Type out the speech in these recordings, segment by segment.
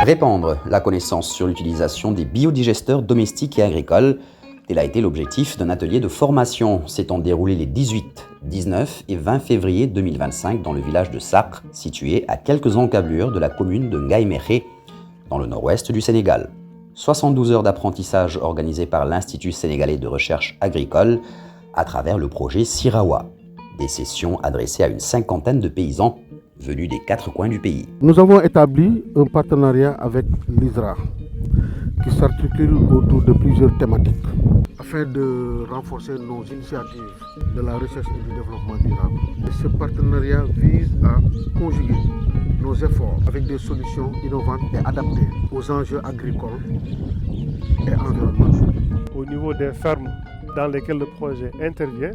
Répandre la connaissance sur l'utilisation des biodigesteurs domestiques et agricoles, tel a été l'objectif d'un atelier de formation s'étant déroulé les 18, 19 et 20 février 2025 dans le village de Sacre, situé à quelques encablures de la commune de Ngaïmékhé, dans le nord-ouest du Sénégal. 72 heures d'apprentissage organisées par l'Institut sénégalais de recherche agricole à travers le projet Sirawa. Des sessions adressées à une cinquantaine de paysans venus des 4 coins du pays. Nous avons établi un partenariat avec l'ISRA qui s'articule autour de plusieurs thématiques afin de renforcer nos initiatives de la recherche et du développement durable. Et ce partenariat vise à conjuguer nos efforts avec des solutions innovantes et adaptées aux enjeux agricoles et environnementaux. Au niveau des fermes dans lesquelles le projet intervient,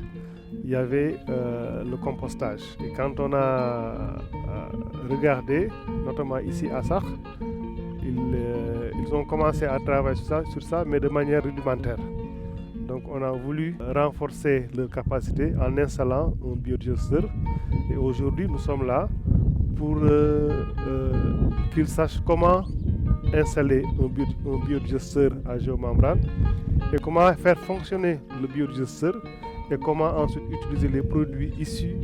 il y avait le compostage. Et quand on a regardé, notamment ici à Sacre, ils ont commencé à travailler sur ça, mais de manière rudimentaire. Donc on a voulu renforcer leur capacité en installant un biodigesteur. Et aujourd'hui, nous sommes là pour qu'ils sachent comment installer un biodigesteur à géomembrane et comment faire fonctionner le biodigesteur et comment ensuite utiliser les produits issus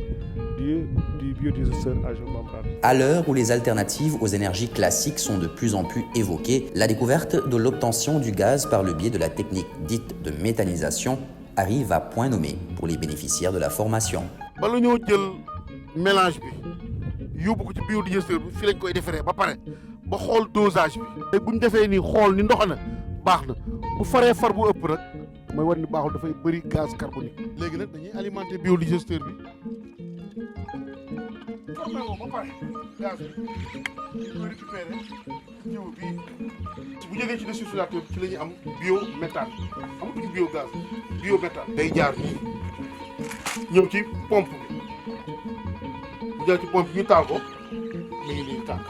du biodigesteur à géomembrane. À l'heure où les alternatives aux énergies classiques sont de plus en plus évoquées, la découverte de l'obtention du gaz par le biais de la technique dite de méthanisation arrive à point nommé pour les bénéficiaires de la formation. Bala ñoo jël mélange bi yóbbu ko ci biodigesteur bi fi lañ koy defaree ba pare ba xool dosage bi. te bu ñu defee nii xool ni ndox na baax na bu faree far bu ëpp rek mooy war ni baaxul dafay bëri gaz carbonique. léegi nag dañuy alimenter biodigesteur bi. formé woo ba pare gaz bi ñu koy récupérer ñëw bii bu jógee ci désulfurateur bi ci la ñuy am biométhane amatuñu biogaz biométhane. day jaar nii ñëw ci pompe bi bu jaar ci pompe bi ñu taal ko mi ngi nii tàkk.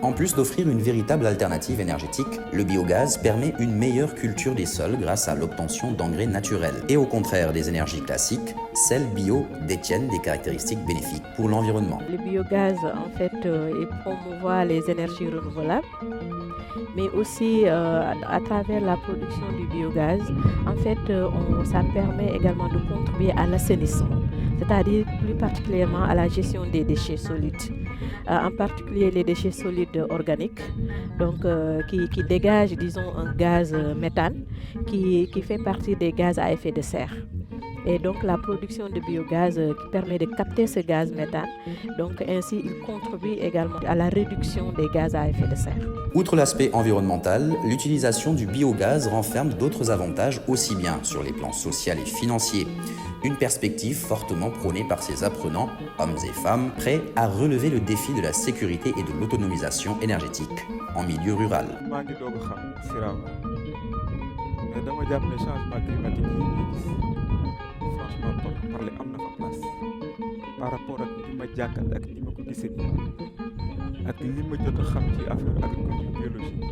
En plus d'offrir une véritable alternative énergétique, le biogaz permet une meilleure culture des sols grâce à l'obtention d'engrais naturels. Et au contraire des énergies classiques, celles bio détiennent des caractéristiques bénéfiques pour l'environnement. Le biogaz, en fait, il promouvoit les énergies renouvelables, mais aussi à travers la production du biogaz, en fait, ça permet également de contribuer à l'assainissement, c'est-à-dire plus particulièrement à la gestion des déchets solides. En particulier les déchets solides organiques, donc qui dégagent, disons, un gaz méthane qui fait partie des gaz à effet de serre. Et donc la production de biogaz qui permet de capter ce gaz méthane, donc ainsi il contribue également à la réduction des gaz à effet de serre. Outre l'aspect environnemental, l'utilisation du biogaz renferme d'autres avantages aussi bien sur les plans social et financiers. Une perspective fortement prônée par ces apprenants, hommes et femmes, prêts à relever le défi de la sécurité et de l'autonomisation énergétique en milieu rural. Par rapport ak li ma jàngat ak ni ma ko gisee ak li ma jot a xam ci affaire agriculture biologique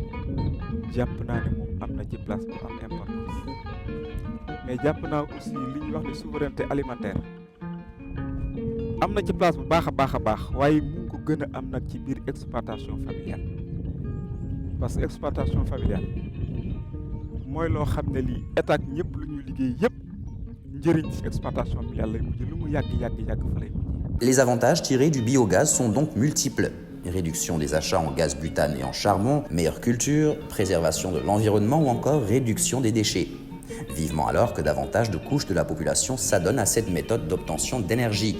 jàpp naa ne moom am na ci place bu am importance mais jàpp naa aussi li ñuy wax ne souveraineté alimentaire am na ci place bu baax a baax waaye mu ngi ko gën a am nag ci biir exploitation familiale parce que exploitation familiale mooy loo xam ne lii état ñëpp lu ñuy liggéey yëpp njëriñ ci exploitation familiale lay mujj lu mu yàgg fa lay mujj. Les avantages tirés du biogaz sont donc multiples. Réduction des achats en gaz butane et en charbon, meilleure culture, préservation de l'environnement ou encore réduction des déchets. Vivement alors que davantage de couches de la population s'adonnent à cette méthode d'obtention d'énergie.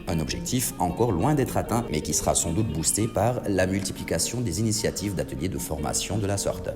Un objectif encore loin d'être atteint, mais qui sera sans doute boosté par la multiplication des initiatives d'ateliers de formation de la sorte.